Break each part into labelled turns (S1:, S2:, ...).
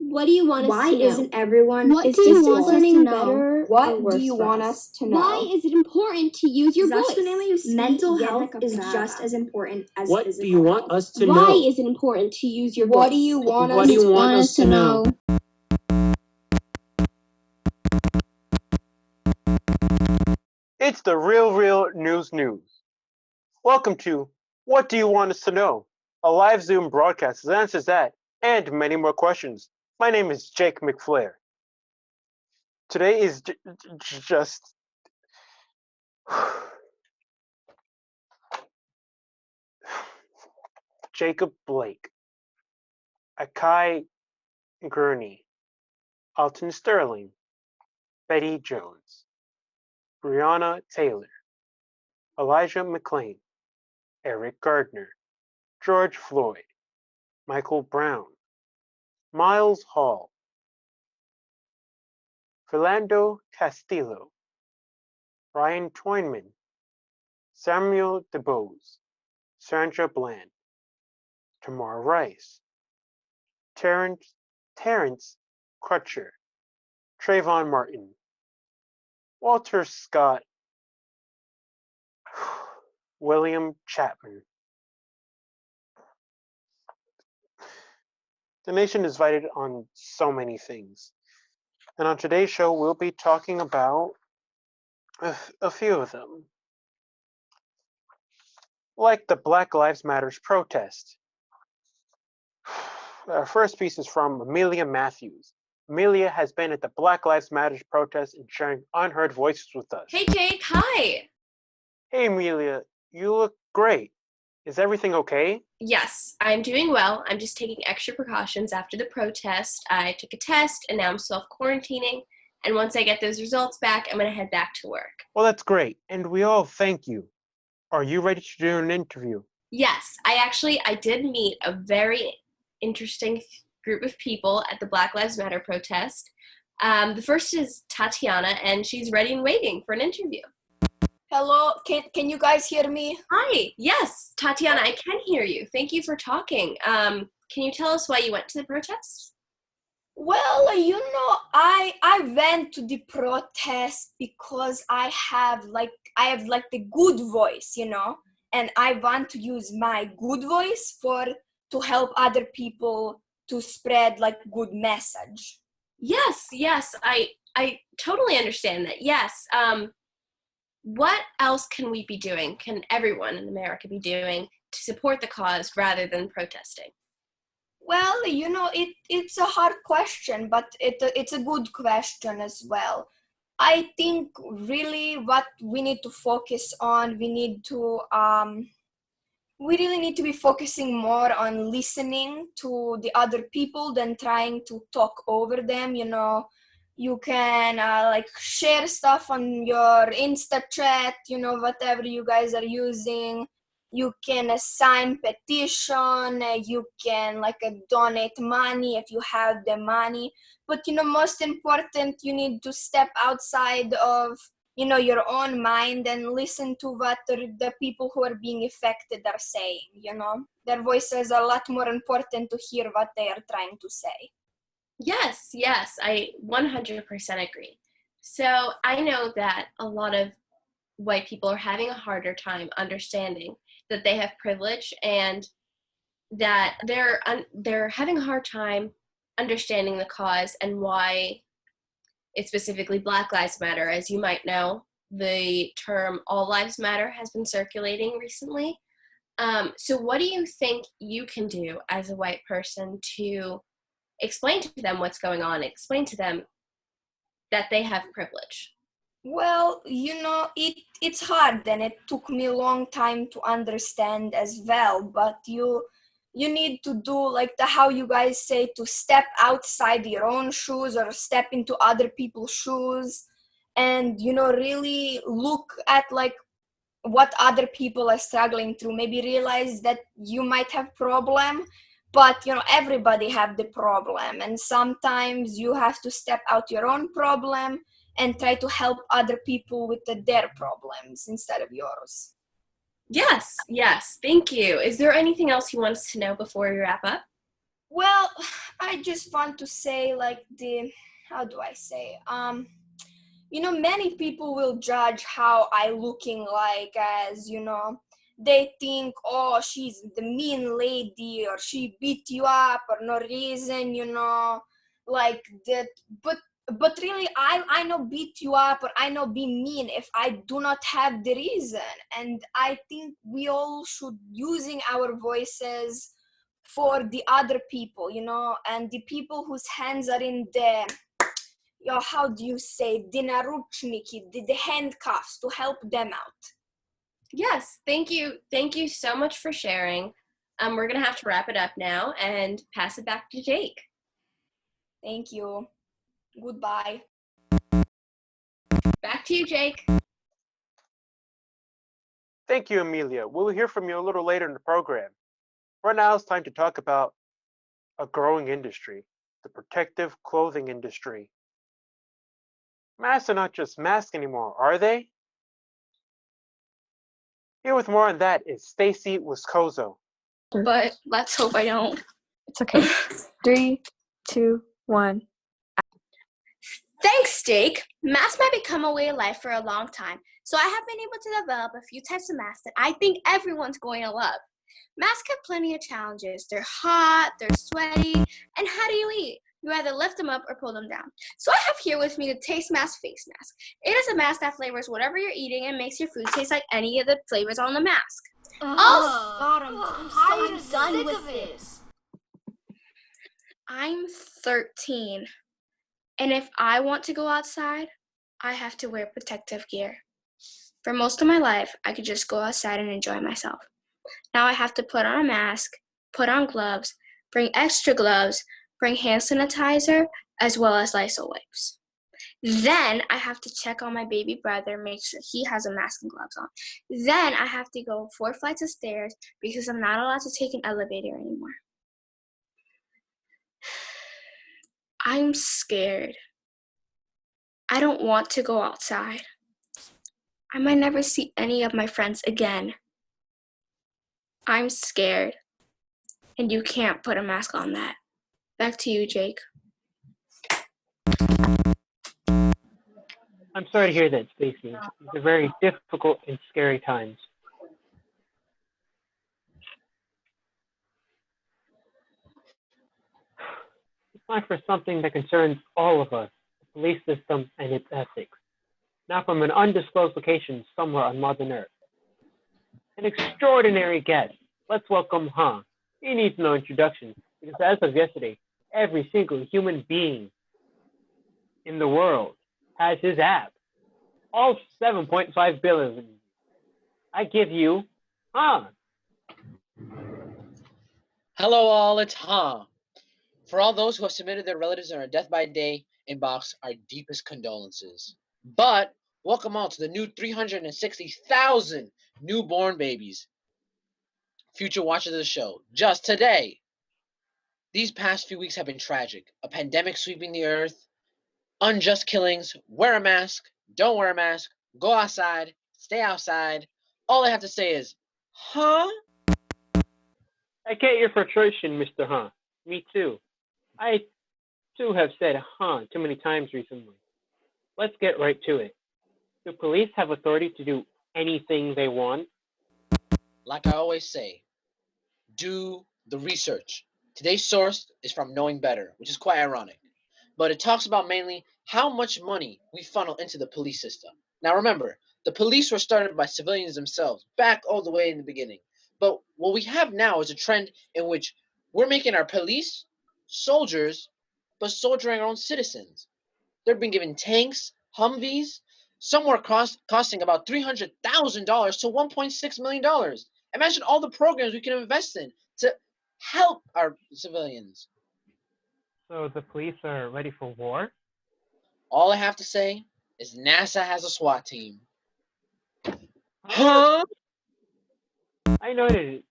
S1: What do you want us
S2: Why
S1: to know?
S2: isn't everyone
S1: What
S2: is
S1: do you
S2: just
S1: want us
S2: learning
S1: to know?
S2: better or
S3: What
S2: worse
S3: do you
S2: for
S3: want
S2: us?
S3: us to know?
S1: Why is it important to use your voice?
S2: Mental health is just as important as
S4: What
S2: physical
S4: do you want
S2: health.
S4: us to
S1: Why
S4: know?
S1: is it important to use your
S3: What
S1: voice?
S3: do you want
S4: What
S3: us
S4: do you want us to know?
S5: It's the real news. Welcome to What Do You Want Us to Know? A live Zoom broadcast that answers that and many more questions. My name is Jake McFlair. Today is just Jacob Blake, Akai Gurney, Alton Sterling, Betty Jones, Breonna Taylor, Elijah McClain, Eric Gardner, George Floyd, Michael Brown, Miles Hall, Philando Castillo, Ryan Toynman, Samuel DeBose, Sandra Bland, Tamar Rice, Terrence Crutcher, Trayvon Martin, Walter Scott, William Chapman. The nation is divided on so many things. And on today's show, we'll be talking about a few of them. Like the Black Lives Matters protest. Our first piece is from Amelia Matthews. Amelia has been at the Black Lives Matters protest and sharing unheard voices with us.
S6: Hey Jake, hi!
S5: Hey Amelia, you look great. Is everything okay?
S6: Yes, I'm doing well. I'm just taking extra precautions after the protest. I took a test and now I'm self-quarantining. And once I get those results back, I'm going to head back to work.
S5: Well, that's great. And we all thank you. Are you ready to do an interview?
S6: Yes, I did meet a very interesting group of people at the Black Lives Matter protest. The first is Tatiana, and she's ready and waiting for an interview.
S3: Hello, can you guys hear me?
S6: Hi, yes, Tatiana, I can hear you. Thank you for talking. Can you tell us why you went to the protest?
S3: Well, I went to the protest because I have the good voice, and I want to use my good voice to help other people to spread good message.
S6: Yes, I totally understand that. Yes. What else can we be doing? Can everyone in America be doing to support the cause rather than protesting?
S3: Well, it's a hard question, but it's a good question as well. I think really what we need to focus on, we really need to be focusing more on listening to the other people than trying to talk over them. You can share stuff on your Insta chat, whatever you guys are using. You can sign petition, you can donate money if you have the money. But most important, you need to step outside of your own mind and listen to what the people who are being affected are saying. Their voices are a lot more important to hear what they are trying to say.
S6: Yes, I 100% agree. So I know that a lot of white people are having a harder time understanding that they have privilege and that they're having a hard time understanding the cause and why it's specifically Black Lives Matter. As you might know, the term All Lives Matter has been circulating recently. So what do you think you can do as a white person to explain to them what's going on, explain to them that they have privilege?
S3: Well, it's hard and it took me a long time to understand as well, but you need to do how you guys say, to step outside your own shoes or step into other people's shoes and really look at what other people are struggling through. Maybe realize that you might have problem, but everybody have the problem, and sometimes you have to step out your own problem and try to help other people with their problems instead of yours.
S6: Yes, thank you. Is there anything else you want us to know before we wrap up?
S3: Well, I just want to say how do I say? Many people will judge how I looking like, as they think, oh, she's the mean lady, or she beat you up for no reason, like that. But really, I know beat you up or I know be mean if I do not have the reason. And I think we all should using our voices for the other people, and the people whose hands are in the, how do you say, the narучники, the handcuffs, to help them out.
S6: Yes, thank you. Thank you so much for sharing. We're going to have to wrap it up now and pass it back to Jake.
S3: Thank you. Goodbye.
S6: Back to you, Jake.
S5: Thank you, Amelia. We'll hear from you a little later in the program. Right now, it's time to talk about a growing industry, the protective clothing industry. Masks are not just masks anymore, are they? Here with more on that is Stacy Wiscoso.
S4: But let's hope I don't. It's okay. 3, 2, 1.
S7: Thanks, Jake. Masks might become a way of life for a long time, so I have been able to develop a few types of masks that I think everyone's going to love. Masks have plenty of challenges. They're hot, they're sweaty, and how do you eat? You either lift them up or pull them down. So I have here with me the Taste Mask Face Mask. It is a mask that flavors whatever you're eating and makes your food taste like any of the flavors on the mask.
S8: God, I'm so done with this.
S7: I'm 13, and if I want to go outside, I have to wear protective gear. For most of my life, I could just go outside and enjoy myself. Now I have to put on a mask, put on gloves, bring extra gloves, bring hand sanitizer, as well as Lysol wipes. Then I have to check on my baby brother, make sure he has a mask and gloves on. Then I have to go 4 flights of stairs because I'm not allowed to take an elevator anymore. I'm scared. I don't want to go outside. I might never see any of my friends again. I'm scared. And you can't put a mask on that. Back to you, Jake.
S5: I'm sorry to hear that, Stacy. These are very difficult and scary times. It's time for something that concerns all of us, the police system and its ethics. Now from an undisclosed location somewhere on Mother Earth. An extraordinary guest. Let's welcome Han. He needs no introduction because as of yesterday, every single human being in the world has his app. All 7.5 billion. I give you Han.
S9: Hello all, it's Han. For all those who have submitted their relatives in our Death by Day inbox, our deepest condolences. But welcome all to the new 360,000 newborn babies. Future watchers of the show. Just today. These past few weeks have been tragic. A pandemic sweeping the earth, unjust killings, wear a mask, don't wear a mask, go outside, stay outside. All I have to say is, huh?
S5: I get your frustration, Mr. Han. Me too. I too have said Han too many times recently. Let's get right to it. Do police have authority to do anything they want?
S9: Like I always say, do the research. Today's source is from Knowing Better, which is quite ironic. But it talks about mainly how much money we funnel into the police system. Now remember, the police were started by civilians themselves, back all the way in the beginning. But what we have now is a trend in which we're making our police soldiers, but soldiering our own citizens. They're being given tanks, Humvees, somewhere costing about $300,000 to $1.6 million. Imagine all the programs we can invest in to help our civilians.
S5: So the police are ready for war?
S9: All I have to say is NASA has a SWAT team. Huh?
S5: I noted,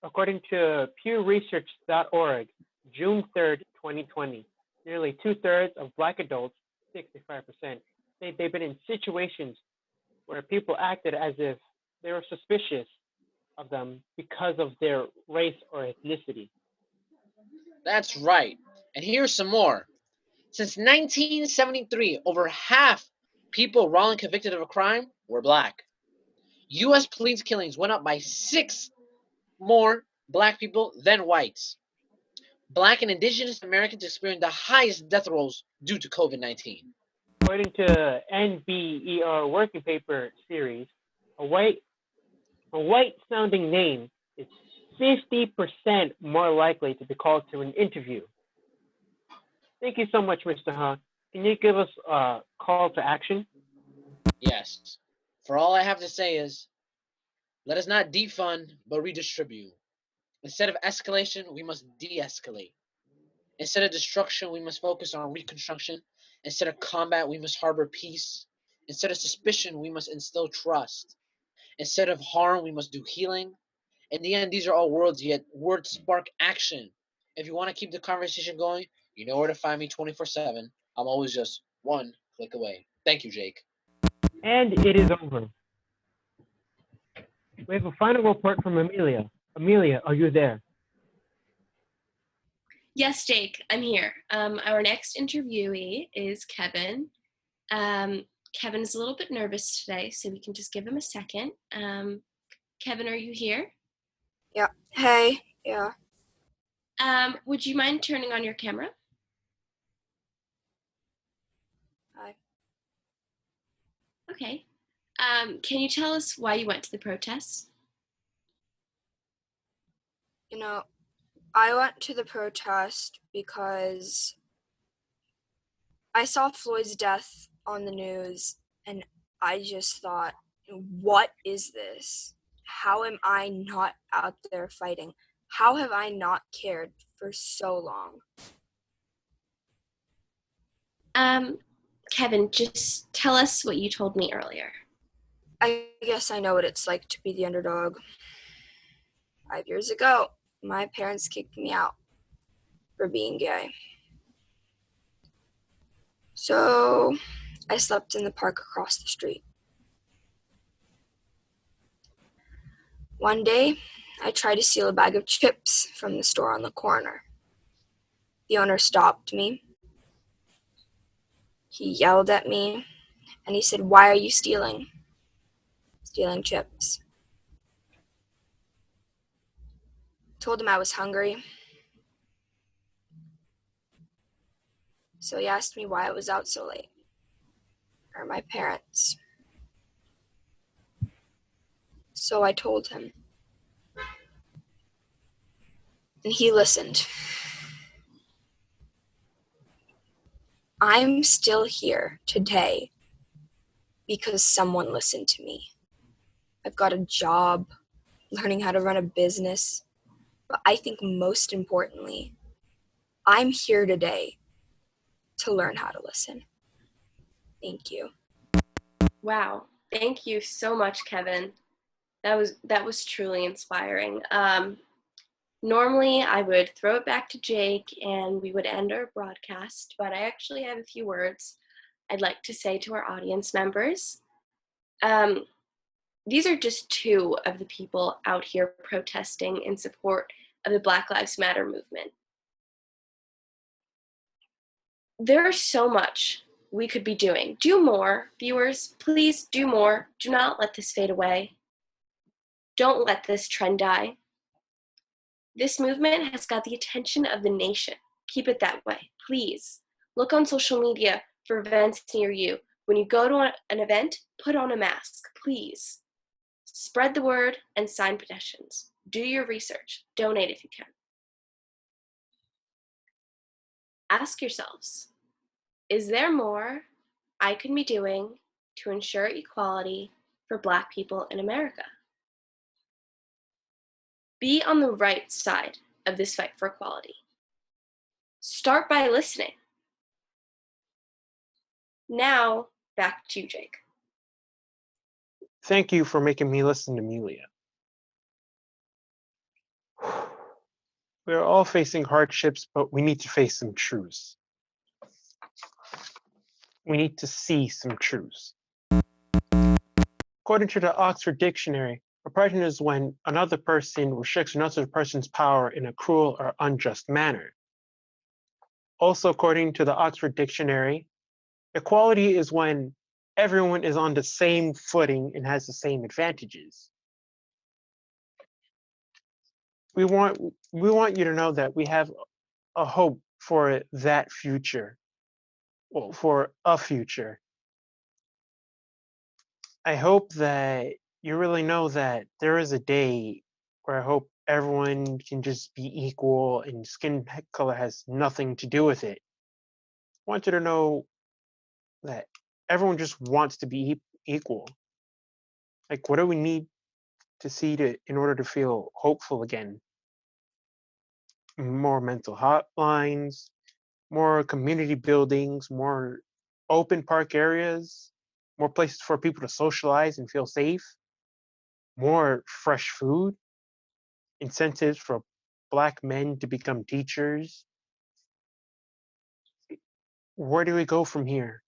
S5: according to PewResearch.org, June 3rd, 2020, nearly 2/3 of Black adults, 65%, say they've been in situations where people acted as if they were suspicious of them because of their race or ethnicity.
S9: That's right. And here's some more. Since 1973, over half people wrongly convicted of a crime were black. U.S. police killings went up by 6 more black people than whites. Black and indigenous Americans experienced the highest death rolls due to COVID-19.
S5: According to NBER working paper series, a white sounding name is 50% more likely to be called to an interview. Thank you so much, Mr. Ha. Can you give us a call to action?
S9: Yes. For all I have to say is, let us not defund, but redistribute. Instead of escalation, we must de-escalate. Instead of destruction, we must focus on reconstruction. Instead of combat, we must harbor peace. Instead of suspicion, we must instill trust. Instead of harm, we must do healing. In the end, these are all words, yet words spark action. If you want to keep the conversation going, you know where to find me 24/7. I'm always just one click away. Thank you, Jake.
S5: And it is over. We have a final report from Amelia. Amelia, are you there?
S6: Yes, Jake, I'm here. Our next interviewee is Kevin. Kevin is a little bit nervous today, so we can just give him a second. Kevin, are you here?
S3: Yeah. Hey. Yeah.
S6: Would you mind turning on your camera?
S3: Hi.
S6: Okay. Can you tell us why you went to the protests?
S3: I went to the protest because I saw Floyd's death on the news and I just thought, what is this? How am I not out there fighting? How have I not cared for so long?
S6: Kevin, just tell us what you told me earlier.
S3: I guess I know what it's like to be the underdog. 5 years ago, my parents kicked me out for being gay. So I slept in the park across the street. One day, I tried to steal a bag of chips from the store on the corner. The owner stopped me. He yelled at me, and he said, "Why are you stealing chips?" Told him I was hungry. So he asked me why I was out so late. Or my parents. So I told him. And he listened. I'm still here today because someone listened to me. I've got a job, learning how to run a business. But I think most importantly, I'm here today to learn how to listen. Thank you.
S6: Wow. Thank you so much, Kevin. That was truly inspiring. Normally, I would throw it back to Jake and we would end our broadcast, but I actually have a few words I'd like to say to our audience members. These are just two of the people out here protesting in support of the Black Lives Matter movement. There is so much we could be doing. Do more, viewers. Please do more. Do not let this fade away. Don't let this trend die. This movement has got the attention of the nation. Keep it that way, please. Look on social media for events near you. When you go to an event, put on a mask, please. Spread the word and sign petitions. Do your research. Donate if you can. Ask yourselves, is there more I could be doing to ensure equality for Black people in America? Be on the right side of this fight for equality. Start by listening. Now, back to you, Jake.
S5: Thank you for making me listen to Amelia. We are all facing hardships, but we need to face some truths. We need to see some truths. According to the Oxford Dictionary, oppression is when another person restricts another person's power in a cruel or unjust manner. Also, according to the Oxford Dictionary, equality is when everyone is on the same footing and has the same advantages. We want you to know that we have a hope for that future, well, for a future. I hope that you really know that there is a day where I hope everyone can just be equal and skin color has nothing to do with it. I want you to know that everyone just wants to be equal. Like, what do we need to see in order to feel hopeful again? More mental hotlines, more community buildings, more open park areas, more places for people to socialize and feel safe, more fresh food, incentives for Black men to become teachers. Where do we go from here?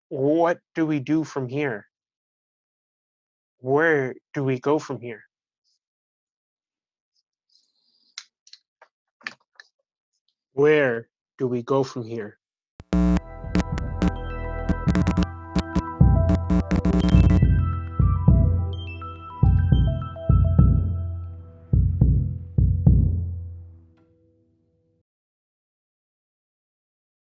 S5: What do we do from here? Where do we go from here? Where do we go from here?